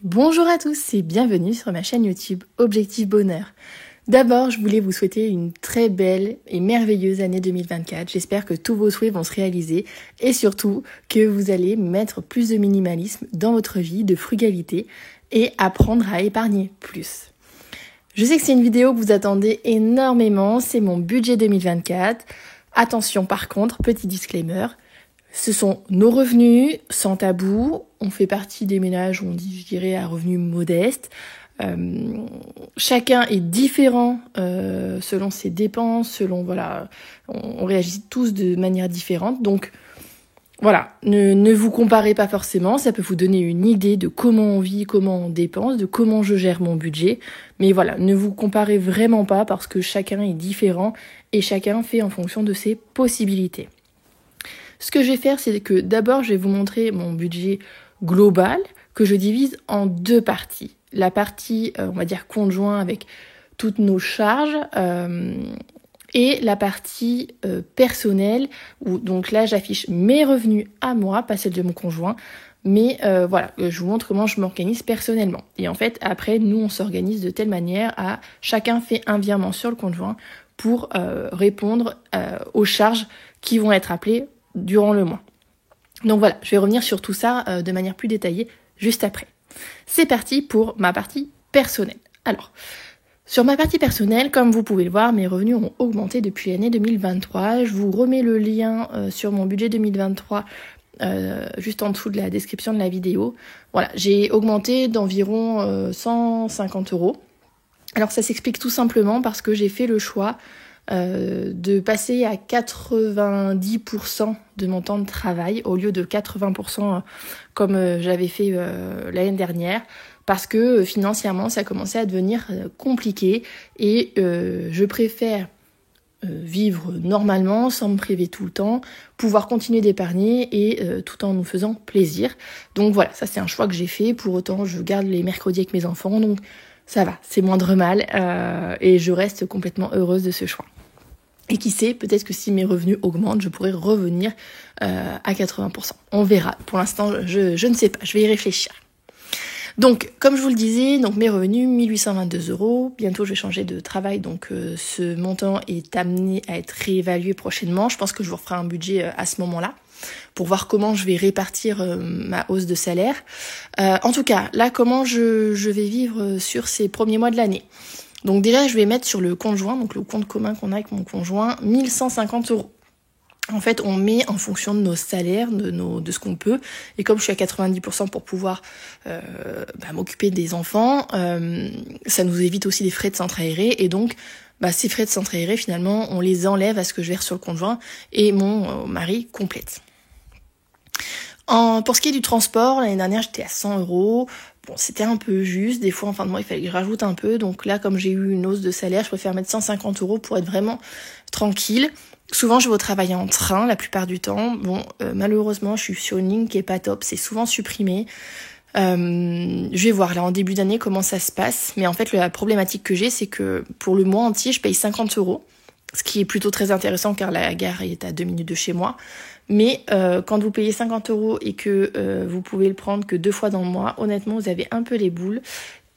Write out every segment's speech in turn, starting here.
Bonjour à tous et bienvenue sur ma chaîne YouTube Objectif Bonheur. D'abord, je voulais vous souhaiter une très belle et merveilleuse année 2024. J'espère que tous vos souhaits vont se réaliser et surtout que vous allez mettre plus de minimalisme dans votre vie, de frugalité et apprendre à épargner plus. Je sais que c'est une vidéo que vous attendez énormément, c'est mon budget 2024. Attention par contre, petit disclaimer, ce sont nos revenus, sans tabou. On fait partie des ménages, je dirais, à revenus modestes. Chacun est différent selon ses dépenses, on réagit tous de manière différente. Donc voilà, ne vous comparez pas forcément, ça peut vous donner une idée de comment on vit, comment on dépense, de comment je gère mon budget. Mais voilà, ne vous comparez vraiment pas parce que chacun est différent et chacun fait en fonction de ses possibilités. Ce que je vais faire, c'est que d'abord, je vais vous montrer mon budget global que je divise en deux parties. La partie, on va dire, conjoint avec toutes nos charges et la partie personnelle où donc là, j'affiche mes revenus à moi, pas celle de mon conjoint. Mais je vous montre comment je m'organise personnellement. Et en fait, après, nous, on s'organise de telle manière à chacun fait un virement sur le conjoint pour répondre aux charges qui vont être appelées durant le mois. Donc voilà, je vais revenir sur tout ça de manière plus détaillée juste après. C'est parti pour ma partie personnelle. Alors, sur ma partie personnelle, comme vous pouvez le voir, mes revenus ont augmenté depuis l'année 2023. Je vous remets le lien sur mon budget 2023 juste en dessous de la description de la vidéo. Voilà, j'ai augmenté d'environ 150 €. Alors ça s'explique tout simplement parce que j'ai fait le choix de passer à 90% de mon temps de travail au lieu de 80% comme j'avais fait l'année dernière parce que financièrement ça commençait à devenir compliqué et je préfère vivre normalement sans me priver tout le temps, pouvoir continuer d'épargner et tout en nous faisant plaisir. Donc voilà, ça c'est un choix que j'ai fait. Pour autant, je garde les mercredis avec mes enfants, donc ça va, c'est moindre mal et je reste complètement heureuse de ce choix. Et qui sait, peut-être que si mes revenus augmentent, je pourrais revenir à 80%. On verra. Pour l'instant, je ne sais pas, je vais y réfléchir. Donc, comme je vous le disais, donc mes revenus, 1822 €. Bientôt, je vais changer de travail, donc ce montant est amené à être réévalué prochainement. Je pense que je vous referai un budget à ce moment-là pour voir comment je vais répartir ma hausse de salaire. En tout cas, là, comment je vais vivre sur ces premiers mois de l'année. Donc déjà, je vais mettre sur le conjoint, donc le compte commun qu'on a avec mon conjoint, 1150 €. En fait, on met en fonction de nos salaires, de ce qu'on peut. Et comme je suis à 90% pour pouvoir m'occuper des enfants, ça nous évite aussi des frais de centre aéré. Et donc, ces frais de centre aéré, finalement, on les enlève à ce que je verse sur le conjoint et mon mari complète. Pour ce qui est du transport, l'année dernière, j'étais à 100 €. Bon, c'était un peu juste. Des fois, en fin de mois, il fallait que je rajoute un peu. Donc là, comme j'ai eu une hausse de salaire, je préfère mettre 150 € pour être vraiment tranquille. Souvent, je vais au travail en train la plupart du temps. Bon, malheureusement, je suis sur une ligne qui est pas top. C'est souvent supprimé. Je vais voir là en début d'année comment ça se passe. Mais en fait, la problématique que j'ai, c'est que pour le mois entier, je paye 50 €. Ce qui est plutôt très intéressant car la gare est à 2 minutes de chez moi. Mais quand vous payez 50 € et que vous pouvez le prendre que 2 fois dans le mois, honnêtement, vous avez un peu les boules.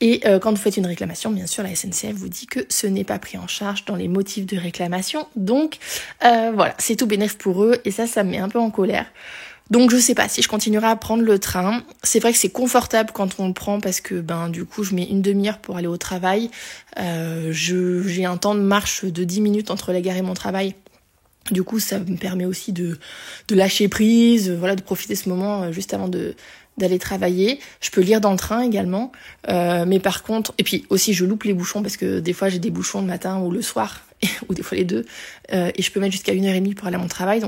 Et quand vous faites une réclamation, bien sûr, la SNCF vous dit que ce n'est pas pris en charge dans les motifs de réclamation. Donc voilà, c'est tout bénef pour eux et ça me met un peu en colère. Donc je sais pas si je continuerai à prendre le train. C'est vrai que c'est confortable quand on le prend parce que du coup je mets une demi-heure pour aller au travail. J'ai un temps de marche de 10 minutes entre la gare et mon travail. Du coup ça me permet aussi de lâcher prise, de profiter de ce moment juste avant d'aller travailler. Je peux lire dans le train également. Mais par contre, et puis aussi je loupe les bouchons parce que des fois j'ai des bouchons le matin ou le soir, ou des fois les deux. Et je peux mettre jusqu'à 1h30 pour aller à mon travail.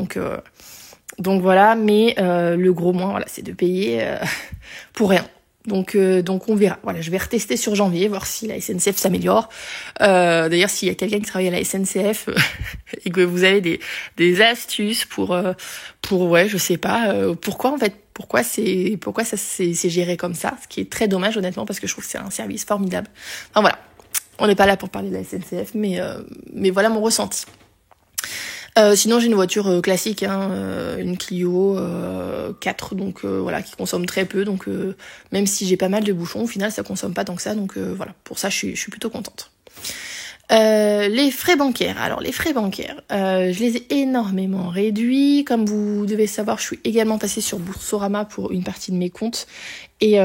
Donc voilà, mais le gros moins, c'est de payer pour rien. Donc on verra. Voilà, je vais retester sur janvier, voir si la SNCF s'améliore. D'ailleurs, s'il y a quelqu'un qui travaille à la SNCF et que vous avez des astuces pour je sais pas, pourquoi ça c'est géré comme ça, ce qui est très dommage honnêtement parce que je trouve que c'est un service formidable. Enfin voilà, on n'est pas là pour parler de la SNCF, mais voilà mon ressenti. Sinon j'ai une voiture classique, une Clio 4, donc voilà, qui consomme très peu, donc même si j'ai pas mal de bouchons, au final ça consomme pas tant que ça, donc voilà, pour ça je suis plutôt contente. Les frais bancaires. Alors les frais bancaires, je les ai énormément réduits. Comme vous devez savoir, je suis également passée sur Boursorama pour une partie de mes comptes. Et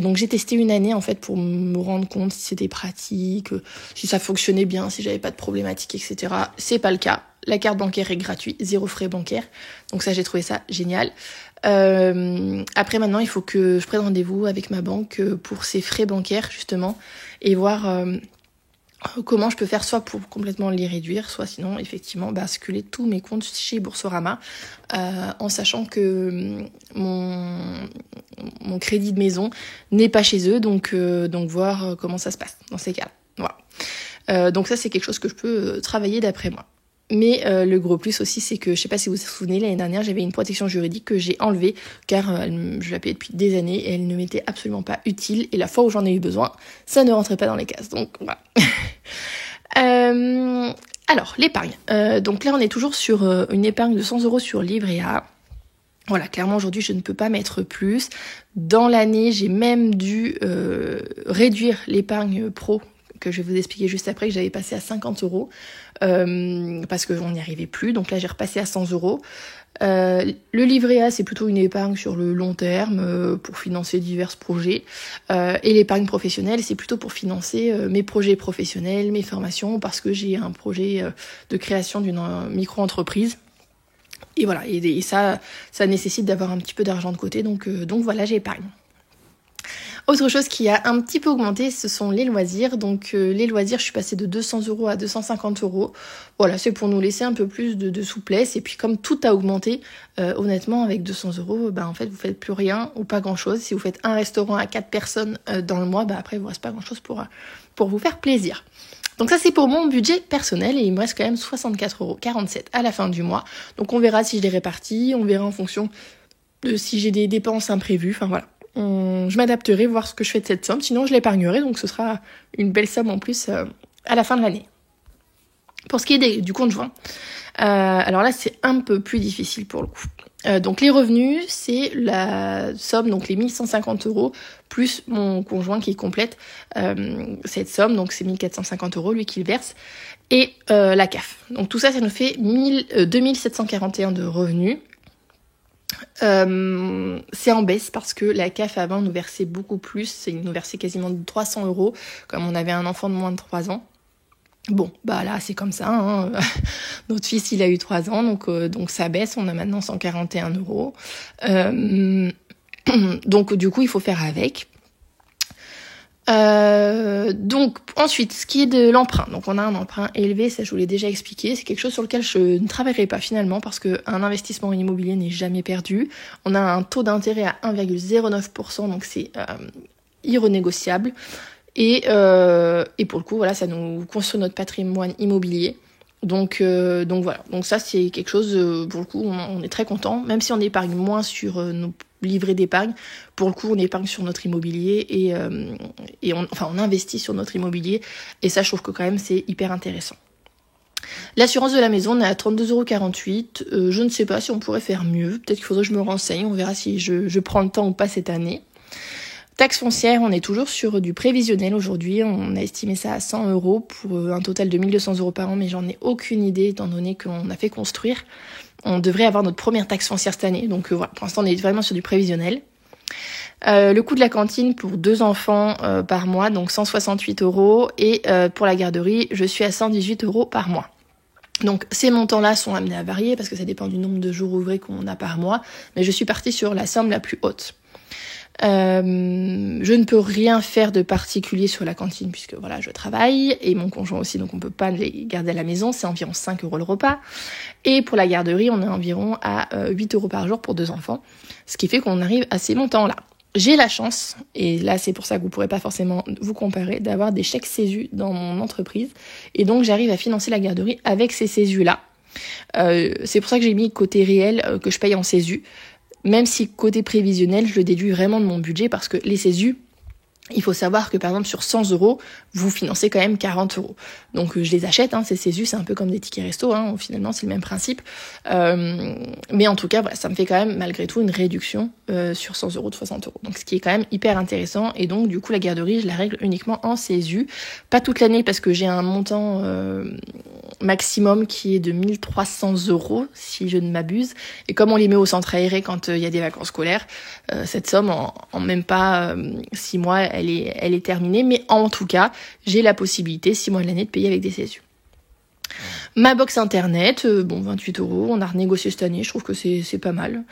donc j'ai testé une année en fait pour me rendre compte si c'était pratique, si ça fonctionnait bien, si j'avais pas de problématiques, etc. C'est pas le cas. La carte bancaire est gratuite, 0 frais bancaires. Donc ça, j'ai trouvé ça génial. Après maintenant, il faut que je prenne rendez-vous avec ma banque pour ces frais bancaires justement et voir comment je peux faire, soit pour complètement les réduire, soit sinon effectivement basculer tous mes comptes chez Boursorama, en sachant que mon crédit de maison n'est pas chez eux, donc voir comment ça se passe dans ces cas-là. Voilà. Donc ça c'est quelque chose que je peux travailler d'après moi. Mais le gros plus aussi, c'est que, je sais pas si vous vous souvenez, l'année dernière, j'avais une protection juridique que j'ai enlevée, car je la payais depuis des années et elle ne m'était absolument pas utile. Et la fois où j'en ai eu besoin, ça ne rentrait pas dans les cases. Donc voilà. Alors, l'épargne. Donc là, on est toujours sur une épargne de 100 € sur Livret A. Voilà, clairement, aujourd'hui, je ne peux pas mettre plus. Dans l'année, j'ai même dû réduire l'épargne pro, que je vais vous expliquer juste après, que j'avais passé à 50 €, parce qu'on n'y arrivait plus. Donc là, j'ai repassé à 100 €. Le livret A, c'est plutôt une épargne sur le long terme, pour financer divers projets. Et l'épargne professionnelle, c'est plutôt pour financer mes projets professionnels, mes formations, parce que j'ai un projet de création d'une micro-entreprise. Et voilà, et ça nécessite d'avoir un petit peu d'argent de côté, donc voilà, j'épargne. Autre chose qui a un petit peu augmenté, ce sont les loisirs. Donc les loisirs, je suis passée de 200 € à 250 €. Voilà, c'est pour nous laisser un peu plus de souplesse. Et puis comme tout a augmenté, honnêtement, avec 200 €, en fait, vous faites plus rien ou pas grand-chose. Si vous faites un restaurant à 4 personnes dans le mois, après, il vous reste pas grand-chose pour vous faire plaisir. Donc ça, c'est pour mon budget personnel et il me reste quand même 64,47 € à la fin du mois. Donc on verra si je les répartis, on verra en fonction de si j'ai des dépenses imprévues. Enfin voilà. Je m'adapterai, voir ce que je fais de cette somme, sinon je l'épargnerai, donc ce sera une belle somme en plus à la fin de l'année. Pour ce qui est du compte joint, alors là c'est un peu plus difficile pour le coup. Donc les revenus, c'est la somme, donc les 1150 € plus mon conjoint qui complète cette somme, donc c'est 1450 € lui qui le verse, et la CAF. Donc tout ça, ça nous fait 2741 de revenus. C'est en baisse parce que la CAF avant nous versait beaucoup plus, il nous versait quasiment 300 € comme on avait un enfant de moins de 3 ans. Bon, là c'est comme ça, notre fils il a eu 3 ans, donc ça baisse, on a maintenant 141 €. Donc du coup il faut faire avec. Donc ensuite, ce qui est de l'emprunt, donc on a un emprunt élevé, ça je vous l'ai déjà expliqué, c'est quelque chose sur lequel je ne travaillerai pas finalement parce qu'un investissement immobilier n'est jamais perdu. On a un taux d'intérêt à 1,09%, donc c'est irrenégociable et pour le coup voilà, ça nous construit notre patrimoine immobilier. Donc voilà, donc ça c'est quelque chose, pour le coup on est très content, même si on épargne moins sur nos livrets d'épargne, pour le coup on épargne sur notre immobilier et on investit sur notre immobilier, et ça je trouve que quand même c'est hyper intéressant. L'assurance de la maison, on est à 32,48 €, je ne sais pas si on pourrait faire mieux, peut-être qu'il faudrait que je me renseigne, on verra si je prends le temps ou pas cette année. Taxe foncière, on est toujours sur du prévisionnel aujourd'hui, on a estimé ça à 100 € pour un total de 1200 € par an, mais j'en ai aucune idée étant donné qu'on a fait construire. On devrait avoir notre première taxe foncière cette année, donc voilà, pour l'instant on est vraiment sur du prévisionnel. Le coût de la cantine pour 2 enfants par mois, donc 168 €, et pour la garderie, je suis à 118 € par mois. Donc ces montants-là sont amenés à varier parce que ça dépend du nombre de jours ouvrés qu'on a par mois, mais je suis partie sur la somme la plus haute. Je ne peux rien faire de particulier sur la cantine puisque voilà, je travaille et mon conjoint aussi, donc on peut pas les garder à la maison, c'est environ 5 € le repas. Et pour la garderie, on est environ à 8 € par jour pour 2 enfants, ce qui fait qu'on arrive à ces montants-là. J'ai la chance, et là c'est pour ça que vous pourrez pas forcément vous comparer, d'avoir des chèques CESU dans mon entreprise, et donc j'arrive à financer la garderie avec ces CESU-là. C'est pour ça que j'ai mis côté réel que je paye en CESU. Même si côté prévisionnel, je le déduis vraiment de mon budget parce que les CESU, Il faut savoir que par exemple sur 100 euros, vous financez quand même 40 euros. Donc je les achète, ces CESU, c'est un peu comme des tickets resto, finalement c'est le même principe. Mais en tout cas, ça me fait quand même malgré tout une réduction sur 100 euros de 60 euros. Donc ce qui est quand même hyper intéressant. Et donc du coup la garderie, je la règle uniquement en CESU. Pas toute l'année parce que j'ai un montant maximum qui est de 1300 euros si je ne m'abuse. Et comme on les met au centre aéré quand il y a des vacances scolaires, cette somme en même pas 6 mois, elle est terminée. Mais en tout cas, j'ai la possibilité 6 mois de l'année de payer avec des CESU. Ma box internet, 28 euros. On a renégocié cette année, je trouve que c'est pas mal.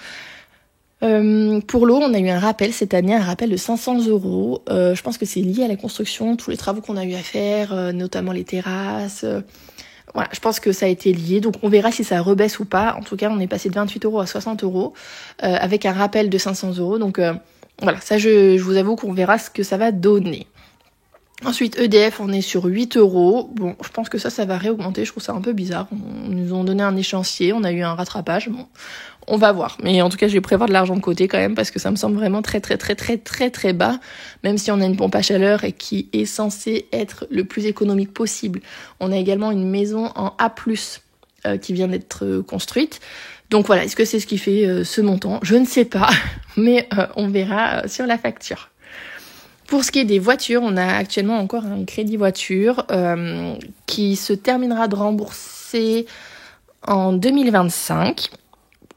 Pour l'eau, on a eu un rappel cette année, un rappel de 500 euros. Je pense que c'est lié à la construction, tous les travaux qu'on a eu à faire, notamment les terrasses. Voilà, je pense que ça a été lié, donc on verra si ça rebaisse ou pas. En tout cas, on est passé de 28 euros à 60 euros avec un rappel de 500 euros. Donc voilà, ça je vous avoue qu'on verra ce que ça va donner. Ensuite, EDF, on est sur 8 euros. Bon, je pense que ça va réaugmenter. Je trouve ça un peu bizarre. On nous ont donné un échéancier, on a eu un rattrapage. Bon, on va voir. Mais en tout cas, je vais prévoir de l'argent de côté quand même parce que ça me semble vraiment très bas. Même si on a une pompe à chaleur et qui est censée être le plus économique possible. On a également une maison en A+, qui vient d'être construite. Donc voilà, est-ce que c'est ce qui fait ce montant ? Je ne sais pas, mais on verra sur la facture. Pour ce qui est des voitures, on a actuellement encore un crédit voiture qui se terminera de rembourser en 2025.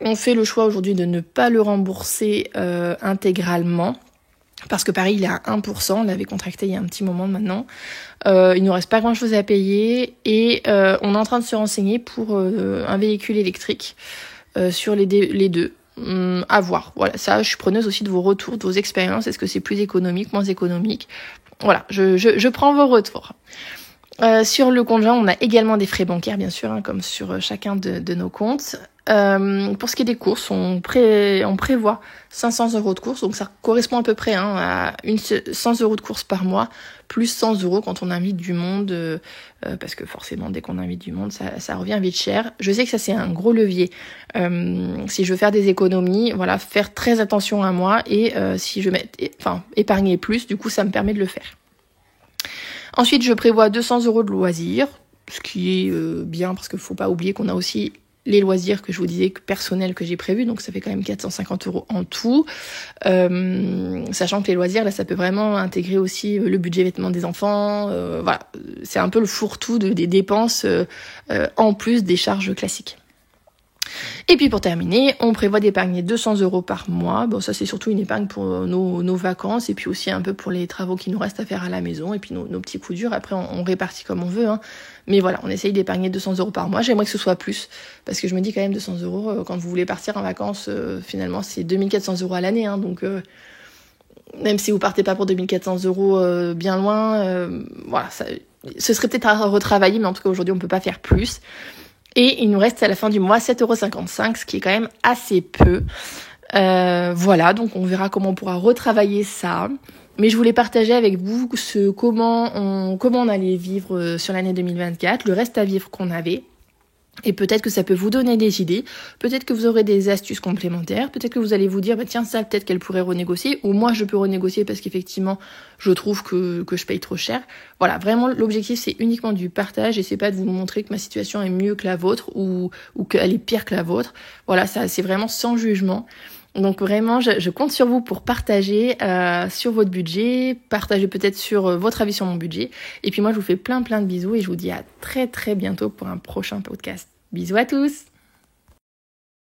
On fait le choix aujourd'hui de ne pas le rembourser intégralement parce que Paris il est à 1%, on l'avait contracté il y a un petit moment maintenant. Il ne nous reste pas grand chose à payer et on est en train de se renseigner pour un véhicule électrique sur les deux. À voir. Voilà, ça, je suis preneuse aussi de vos retours, de vos expériences. Est-ce que c'est plus économique, moins économique ? Voilà, je prends vos retours. Sur le compte joint, on a également des frais bancaires, bien sûr, comme sur chacun de nos comptes. Pour ce qui est des courses, on prévoit 500 euros de courses, donc ça correspond à peu près à 100 euros de courses par mois, plus 100 euros quand on invite du monde, parce que forcément, dès qu'on invite du monde, ça revient vite cher. Je sais que ça, c'est un gros levier. Si je veux faire des économies, voilà, faire très attention à moi, et si je épargner plus, du coup, ça me permet de le faire. Ensuite, je prévois 200 euros de loisirs, ce qui est bien, parce qu'il ne faut pas oublier qu'on a aussi les loisirs que je vous disais personnels que j'ai prévus, donc ça fait quand même 450 euros en tout, sachant que les loisirs là ça peut vraiment intégrer aussi le budget vêtements des enfants, voilà, c'est un peu le fourre-tout des dépenses en plus des charges classiques. Et puis pour terminer, on prévoit d'épargner 200 euros par mois. Bon, ça c'est surtout une épargne pour nos vacances et puis aussi un peu pour les travaux qui nous restent à faire à la maison et puis nos petits coups durs. Après, on répartit comme on veut. Mais voilà, on essaye d'épargner 200 euros par mois. J'aimerais que ce soit plus parce que je me dis quand même 200 euros, quand vous voulez partir en vacances, finalement c'est 2400 euros à l'année. Donc même si vous partez pas pour 2400 euros bien loin, voilà, ce serait peut-être à retravailler, mais en tout cas aujourd'hui on peut pas faire plus. Et il nous reste à la fin du mois 7,55 €, ce qui est quand même assez peu. Voilà, donc on verra comment on pourra retravailler ça. Mais je voulais partager avec vous comment on allait vivre sur l'année 2024, le reste à vivre qu'on avait. Et peut-être que ça peut vous donner des idées, peut-être que vous aurez des astuces complémentaires, peut-être que vous allez vous dire tiens ça peut-être qu'elle pourrait renégocier, ou moi je peux renégocier parce qu'effectivement je trouve que je paye trop cher. Voilà, vraiment l'objectif c'est uniquement du partage et c'est pas de vous montrer que ma situation est mieux que la vôtre ou qu'elle est pire que la vôtre. Voilà, ça c'est vraiment sans jugement. Donc vraiment, je compte sur vous pour partager sur votre budget, partager peut-être sur votre avis sur mon budget. Et puis moi, je vous fais plein de bisous et je vous dis à très bientôt pour un prochain podcast. Bisous à tous!